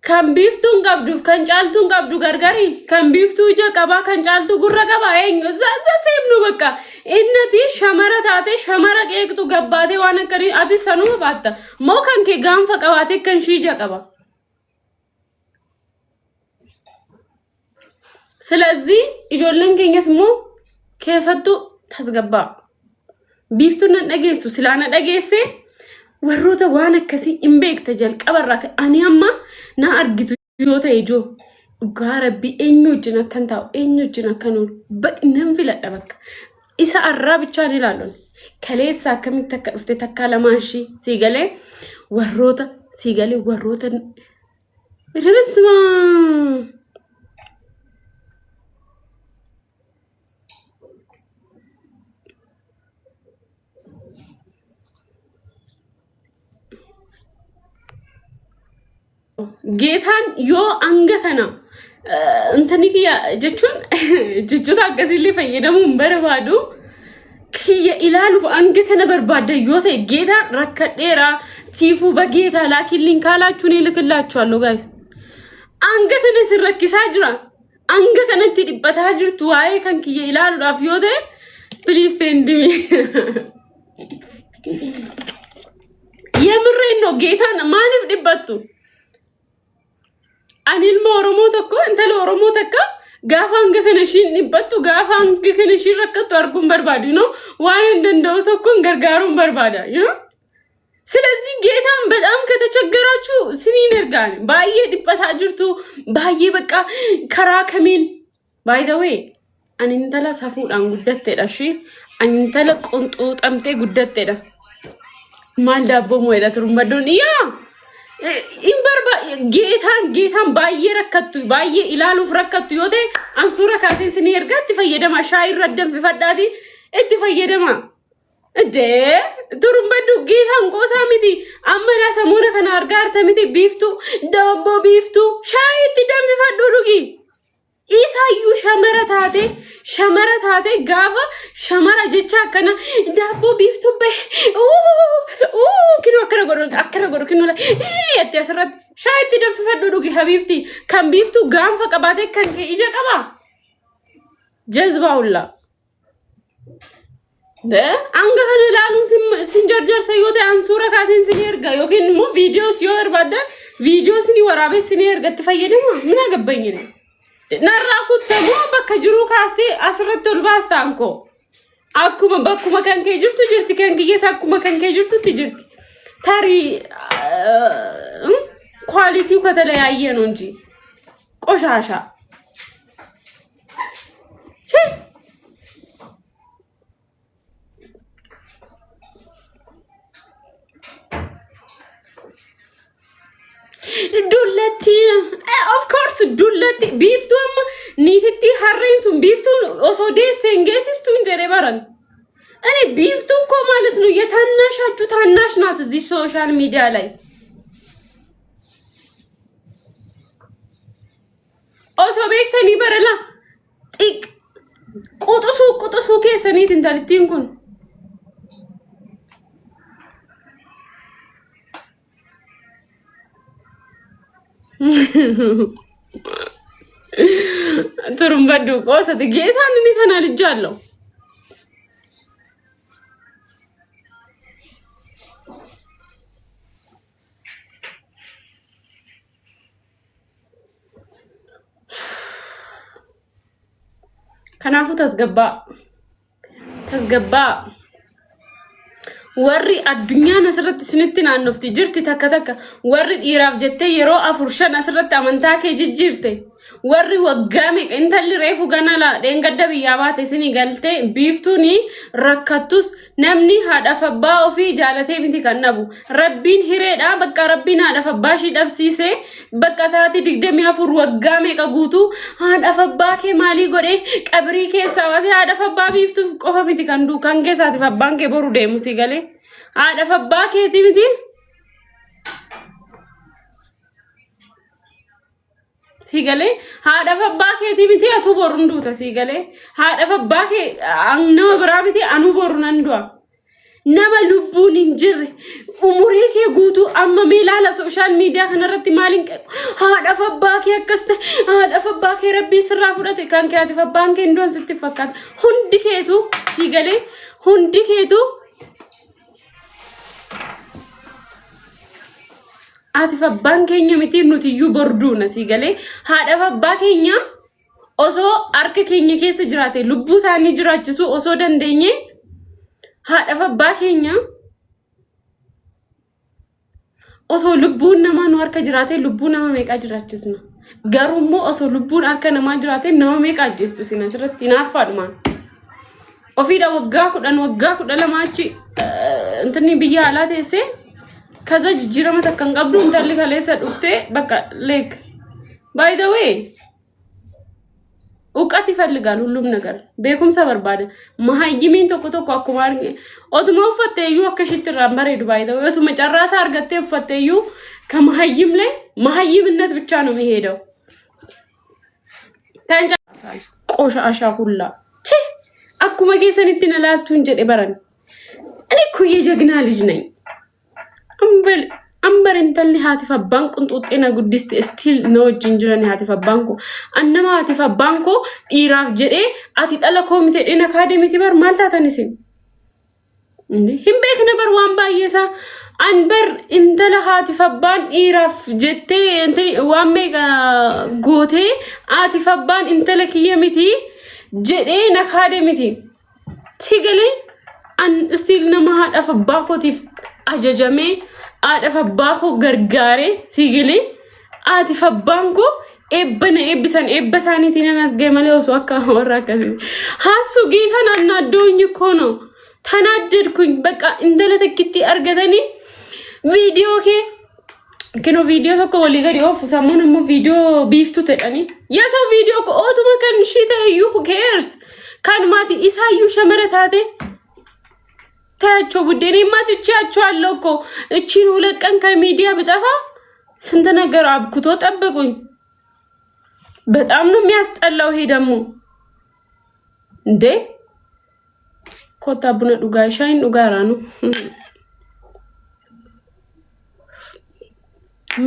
kan biiftuun qabduuf kan caaltuun qabdu gargari kan biiftuu ija qaba kan caaltu gurra qaba za seemnu bakka innati shamara taate shamara qeeqtu gabbaate waan akkani ati sanuma baatta moo kan kee gaanfa qabaate kan shiija qaba ስለዚህ ijoolleen keenyas moo keessattu tasgabba biiftuun dhageessu silaana dhageesse warroota waan akkasii imbeekta jalqabarraa ani amma na argitu yoo ta'e joo dhugaa rabbi eenyu wajjin akkan taa'u eenyu wajjin akkan nan filadha bakka isa arraa bichaan ilaalon kaleessa akkamitti akka dhufte takka lamaanshii siigalee warroota ribisma geetan yo anga kana antani kiya jechun jechota akkasille fayyadamuun barbaadu kiya ilaalu anga kana barbaada yo ta'e geetan rakkadheera siifu bageeta laakiin linkaalaachuu ni likillaachuallo guys anga kana sirrakkisaa jira anga kanatti dhibbataa jirtu waa'ee kan kiya ilaaluudhaaf yo ta'e please send me yemreen no geetan maaniif dhibbattu anil mo oromo tokko intalo oromo takka gaafa anga kana shin dhibbattu gaafa anga kana shin rakkatu arguun barbaadu no waan እንደው tokko gargaaruun barbaada you know ስለዚህ ጌታን በጣም ከተቸገራችሁ ስኒን እርጋን ባየ ድበታ ጅርቱ ባየ በቃ ከራከሚን by the way አንንተላ ሳፉዳን ጉደተዳ እሺ አንንተላ ቆንጦ ጠምቴ ጉደተዳ ማልዳቦ ሞይዳ ትሩምባዶን ያ imbarba geetan baay'ee rakkattu baay'ee ilaaluuf rakkattu yoo ta'e ansuura kaaseen sini ergaatti fayyadama shaayii raddam fifadhaati itti fayyadama turumbaddu geetan qoosaa miti amma na samuuna kana argaa arta miti biiftu dabbo biiftu shaayii itti danfifadhu dhugi isaayyu shamara taate gaafa shamara jecha akkana dabbo biiftu be kinu akkana godhu kinu la atti asirrat shaayitti danfifadhu dhugi habibti kan biiftu gaanfa qabaate kan kee ija qaba jazbaaulla anga kana ilaaluun sin jarjarsa yoo ta'e ansuura kaaseen sini erga yookiin immoo viidiyoos yoo barbaadan viidiyoo sini waraabee sini ergatti fayyadama min agabbayne narraakut tamoo bakka jiruu kaastee asirratti ol baasta anko akkuma bakkuma kan kee jirtu jirti kan kiyyees akkuma kan kee jirtutti jirti tarii ኳሊቲው ከተለያየ ነው እንጂ ቆሻሻ ዱለቲ of course ዱለቲ ቢፍቱም ኒቲቲ ሀሬንሱም ቢፍቱን ኦሶዴ ሴንጌሲስቱ እንጀሬ ባራን እኔ ቢፍቱ እኮ ማለት ነው የታናሻችሁ ታናሽ ናት እዚህ ሶሻል ሚዲያ ላይ ኦሶ ቤክተኒ በረላ ጢቅ ቁጥሱ ከሰኒት እንታልቲን ኩን turumbadu ቆሰት ጌታን እኔ ተናልጃለሁ ከናፉ ተስገባ ወሪ አዱኛ ነስረት ስንትን አንፍቲ ጅርቲ ተከተከ ወሪ ዲራፍ ጀቴ የሮ አፍርሸን ነስረት አመንታ ከጅጅርቴ ወሪ ወጋሜ እንተል ሬፉ ገናላ ደንገደብ ያባቴ ስኒ ገልቴ ቢፍቱኒ ረከቱስ ነምኒ ሀዳፈባ ኦፊ ጃለቴ ቢንቲ ከነቡ ረቢን ሂሬዳ በቃ ረቢን ሀዳፈባሺ ደብሲሴ በቃ ሰዓት ድግደም ያፍሩ ወጋሜ ቀጉቱ ሀዳፈባ ከ ማሊ ጎዴ ቀብሪ ከሳዋሲ ሀዳፈባ ቢፍቱ ቆፈ ቢንቲ ከንዱ ካንጌ ሳቲ ፈባንኬ ቦሩ ደሙ ሲገሌ ሀዳፈባ ከቲ ቢንቲ sigale haadha fabbaa keeti miti atu borunduuta sigale haadha fabbaa kee nama biraa miti anu borunandua nama lubbuun hin jirre umurii kee guutuu amma meelaala sooshaal miidiyaa kanarratti maaliin haadhaaf abbaa kee akkas ta'e haadhaaf abbaa kee rabbii sirraa fudhate kan kee ati abbaan kee hindoon sitti fakkaata hundi keetu si galee hundi keetu ati abbaan keenya miti nuti iyyuu borduuna si galee haadhaaf abbaa keenya osoo harka keenya keessa jiraate lubbuu isaanii jiraachisu osoo dandeenye haadhaaf abbaa keenya osoo lubbuun namaa nu harka jiraate lubbuu nama meeqa jiraachisna garummoo osoo lubbuun harka namaa jiraate nama meeqa ajjeestu sina sirratti naaffaadhumaan ofiidha waggaa 12 achi intini biyya alaa teessee kaza jijjiirama takkan qabdu intalli kaleessa dhuftee bakka leek by the way uqati falligaal hullum nagar beekumsa barbaada mahayyimin tokko akkuma arge otuma uffatteeyyuu akkashitti irraan bareedu by the way otuma carraasaa argattee uffatteeyyuu ka mahayyimlee mahayyimነት ብቻ ነው የሚሄደው ታንጫሳል ቆሻሻ ሁላ ቺ akkuma keessanitti nalaaltuun jedhe baran ani kuye jagna ልጅ ነኝ ambar intalli haati fabbaan qunxuxxina guddiste still no jinjirani haati fabbaanko annama haati fabbaanko dhiiraaf jedhe ati dhala koomite dhina kaademiti bar maal taatanisin hin beekne bar waan baay'eesa anbar intala haati fabbaan dhiiraaf jette waan meeqa goote haati fabbaan intala kiyya miti jedhe na kaademiti sigale an still nama haadha fabbaakotiif ajajame aada fabbaako gargaare sigile aati fabbaanko ebbana ebbisan ebbasaanitiin anas geemale osoo akka warra akkasi haasu giitan annaaddoonyi kono tanaaddirkuñ bakka intala takkitti argatani viidiyoo kee kino viidiyoo tokko walii gadi oofu sammuun immoo viidiyoo biiftu ta'ani yasoo viidiyoo ko ootuma kan shita iyyuu who cares kan maati isaa iyyuu shamara taate ታያቸው ጉዴኔ ማትቻቸው አለኮ እቺን ሁለት ቀን ከሚዲያ ብጠፋ ስንት ነገር አብኩቶ ጠበቁኝ በጣም ነው የሚያስጠላው ይሄ ደግሞ እንዴ ኮታቡነ ዱጋ ሻይን ዱጋራ ነው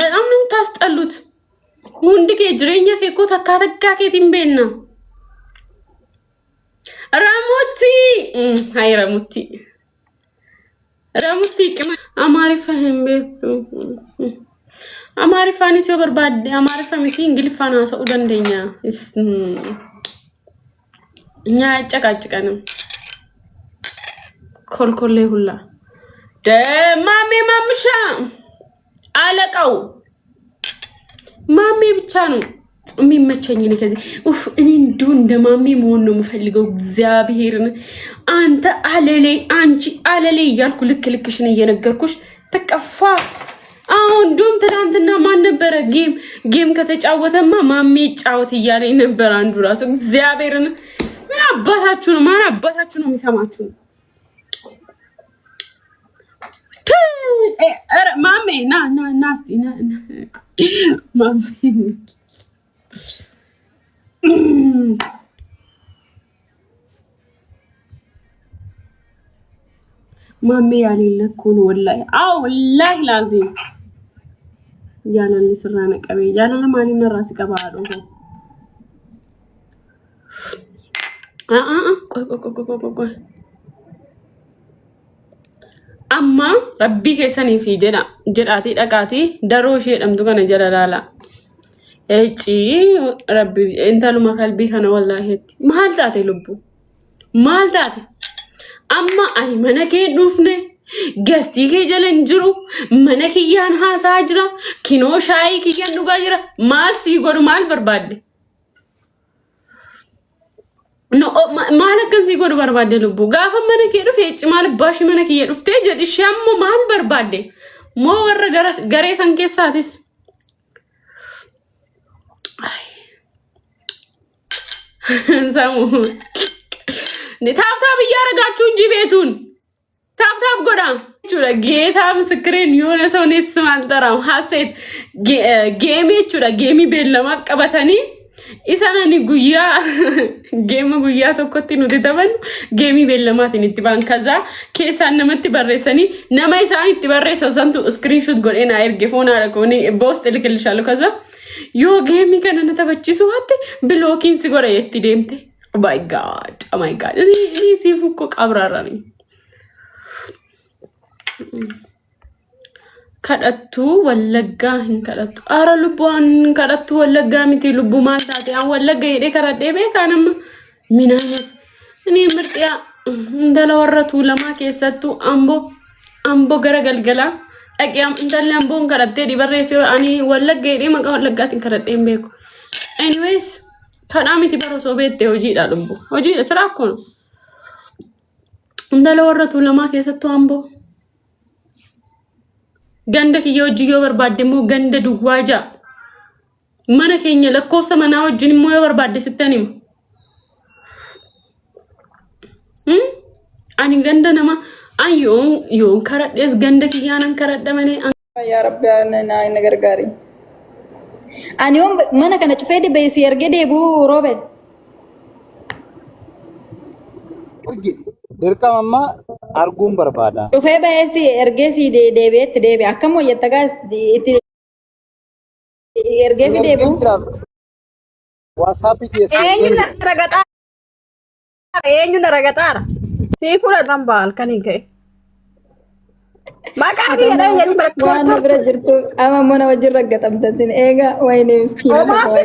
በጣም ነው ታስጠሉት ሙንድቄ ጅሬኛ ከኮ ተካተካ ከቲምቤና ራሙቲ አይ ራሙቲ ramutti kima amari fahim beektu amari fani so barbaade amari famiti ingilifana sa udandenya nya caqacqanam kolkolle hulla de mami mamsha alaqaw mami ብቻ ነው የሚመቸኝ ነው ከዚህ እኔ እንደው እንደማሚ መሆን ነው የምፈልገው እግዚአብሔርን አንተ አለሌ አንቺ አለሌ ያልኩ ልክልክሽን እየነገርኩሽ ተቀፋ አሁን ዶም ትናንትና ማን ነበር ጌም ከተጫወተማ ማሚ ጫወት እያለኝ ነበር አንዱ ራሱ እግዚአብሔርን ምን አባታችሁ ነው ማን አባታችሁ ነው የሚሰማችሁ ኧረ ማሜ ና እስቲ ና ማሚ ማሜ ያለለኩ ነው ወላሂ አው ወላሂ ላዚም ያለለ ስራነ ቀበ ያለለ ማንነ ራስ ቀባዶ ቆይ አማ ረቢ ከሰኒ ፊ ጀዳቲ ደቃቲ ደሮሽ የደምቱ ከነ ጀላላላ እጪ ረቢ እንተሉ ማከልቢ ከነ ወላሂ ማልታቴ ልቡ ማልታቴ አማ አኒ መነኬ ዱፍነ ገስቲ ከጀለን ጅሩ መነኪያን ሃሳ ጅራ ኪኖ ሻይ ኪያን ዱጋ ጅራ ማል ሲጎዱ ማል በርባደ no malaka ሲጎዱ በርባደ ልቡ ጋፈ መነኬ ዱፍ እጪ ማል ባሽ መነኬ ዱፍቴ ጀድሻም ማል በርባደ ሞ ወረ ገሬ ሰንኬሳቲስ ሳሙ ታብታብ እያረጋችሁ እንጂ ቤቱን ታብታብ ጎዳ ቹራ ጌታ ምስክሬን የሆነ ሰው ነስ ማንጠራው ሐሴት ጌሚ ቹራ ጌሚ ቤል ለማቀበተኒ Isaanii guyyaa geema guyyaa tokkotti nuti taphannu geemii beellamaatiin itti baan kaza keessaan namatti barreessanii nama isaan itti barreessan santu screenshot godhee na erge foonaadha kooni boost ilkilshaalu kaza yoo geemii kana na taphachiisu hatte bilookiin si godha yetti deemte. Oh my god. Ni si fukko qabrarani. kadhattu wallaggaa hin kadhattu ara lubbuun kadhattu wallaggaa miti lubbu maal taate an wallagga hidhee karadhee beekaa nama minaanas ni mirxiya indala warratu lama keessattu ambo gara galgala dhaqiyam intalli amboon kadhattee dibarreessoo ani wallagga hidhee maqaa wallaggaatiin karadheen beeku. Anyways kadhaa miti baro sobeette hojiidha lubbu hojiidha siraa akkoon indala warratu lama keessattu ambo ganda kiyya hojii yoo barbaadde immoo ganda duwwaa jaa mana keenya lakkoofsa manaa wajjin immoo yoo barbaadde sittani ani ganda nama an yoon karadhees ganda kiyyaanan karadha malee yaa rabbi naa inni gargaari ani yoon mana kana cufee dhibeessi ergee deebuu roobet dirqama arguun barbaada. Dhufee baay'eessi ergeessi deebi'eetti deebi'a akkam wayyatta gaas itti ergeefi deebi'u. Waasaapii keessa. Eenyu na ragaxaara. Sii fudhatan baal kan hin ka'e. Maqaa kiyya jedhu waan bira jirtu amma mana wajjin raggatamta sin eega wayne miskiina ta'e.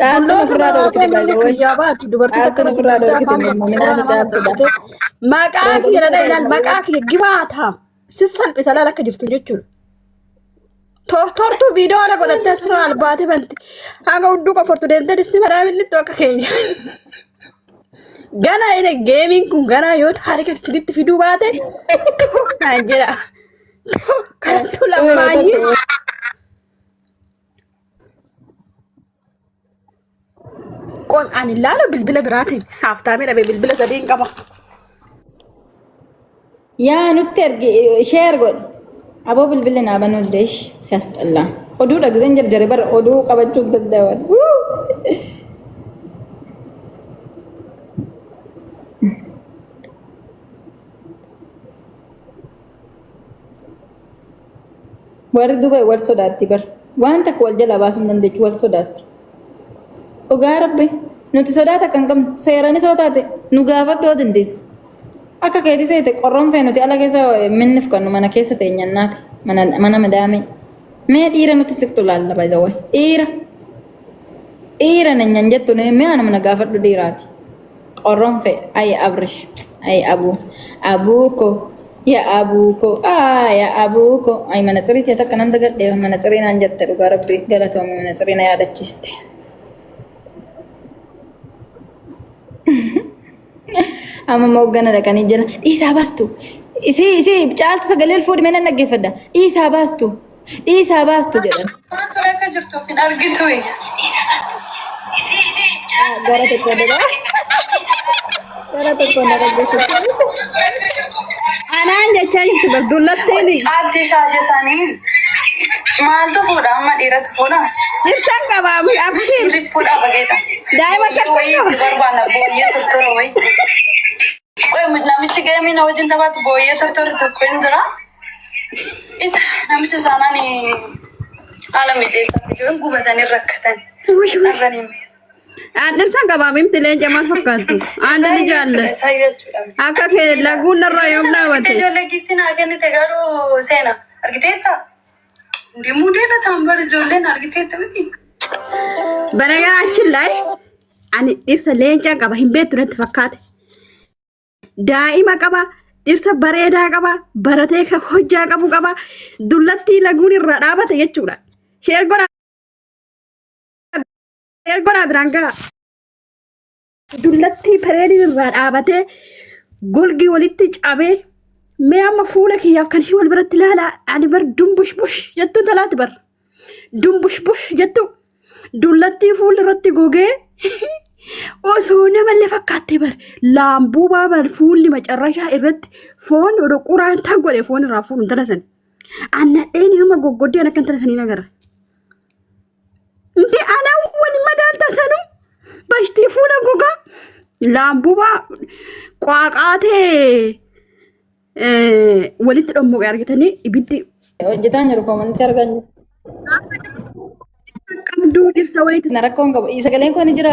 Taatu ofirraa dhoorkite baay'ee yaabaati dubartoota taatu ofirraa dhoorkite minaan ijaartudha. Maqaa kiyya dha ilaal maqaa kiyya gibaata. Sissalphisa laala akka jirtu jechuudha. Tortortuu viidiyoo ala godhattee asirraa albaate banti. Hanga hudduu qofortu deemtee disti madaabillitti akka keenya. Gana ine geemiin kun gana yoo taarika sirriitti fiduu baate naan jedha. Kanattuu lammaayyee. Qoon ani laala bilbila biraatiin haaftaamee dhabe bilbila sadiin qaba. Yaa nutti ergi share godhi. Aboo bilbilli naa banuu deesh siyaasxalla. Oduu dhagzeen jarjare bara oduu qabachuu daddawan. Warri Dubai wal sodaatti bar. Waan takka wal jala baasuu hin dandeechu wal sodaatti. Dhugaa rabbi nuti sodaata kan qabnu seeraan isa taate nu gaafadhuu dandeessi. Akka keetii seete qorroon fee nuti ala keessa minnif kan mana keessa teenyannaate mana madaame. Mee dhiira nuti siqtu laalla baay'ee dhiira nanyan jettu mee ana mana gaafadhu dhiiraati. Qorroon fee ay abrish ay abuuko ya abuuko ya abuuko ay mana tsiriitii takka nan dagadhee mana tsiriinaan jette dhugaa rabbi galatoome mana tsiriina yaadachiste. Amma moggana dhaqanii jira dhiisaa baastu isi caaltu sagalee fuudhi mee nan dhaggeeffadha dhiisaa baastu jedhan. Wantoota akka jirtuuf hin argitu. Gara tokko na dhaggeeffatu. Anaan jechaa jirtu balduullatteeni. Ati shaashesanii maaltu fuudha amma dhiiratu fuudha? Ibsaan qabaa abshii. Ilif fuudha bageeta. Daa'ima Wayii itti barbaanna booyyee tortora wayii. Qoy namichi geemii na wajjin taphaatu booyyee tortorri tokko hin jira. Isa namichi saanaan haala mijeessatti jiran gubatanii rakkatan. Dhirsan qabaa mimti leenca maal fakkaattu? Aanda ni jaalle. Akka kee laguun irraa yoom dhaabate? Ijoollee giftiin haa kennite garuu seena argiteetta? Deemuu deelataan bara ijoolleen argiteetta miti. Banagaraachin laay ani dhirsa leencaa qaba hin beektu natti fakkaate. Daa'ima qaba, dhirsa bareedaa qaba, baratee kan hojjaa qabu qaba, dullattii laguun irraa dhaabate jechuudha. Sheergoraa biraan gaha. Dullattii bareedin irraa dhaabatee golgii walitti cabee mee amma fuula kiyyaaf kan wal biratti ilaalaa ani bar dumbushbush jettu talaati bar dumbushbush jettu dullattii fuula irratti gogee osoo namallee fakkaattee bar laambuu baabar fuulli macarrashaa irratti foon odoo quraantaa godhe foon irraa fuudhu talasan anna dheeni nama goggoddee akka talasanii nagara. Ndi ana wani mada altasanu bashti fuula goga laambuba qaaqaate walitti dhammoo argatanii ibiddi hojjetaan jiru koomanitti argaa jiru. qabduu dhirsa wayiiti Na rakkoon qaba. Sagaleen kun ni jira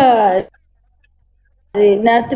naatti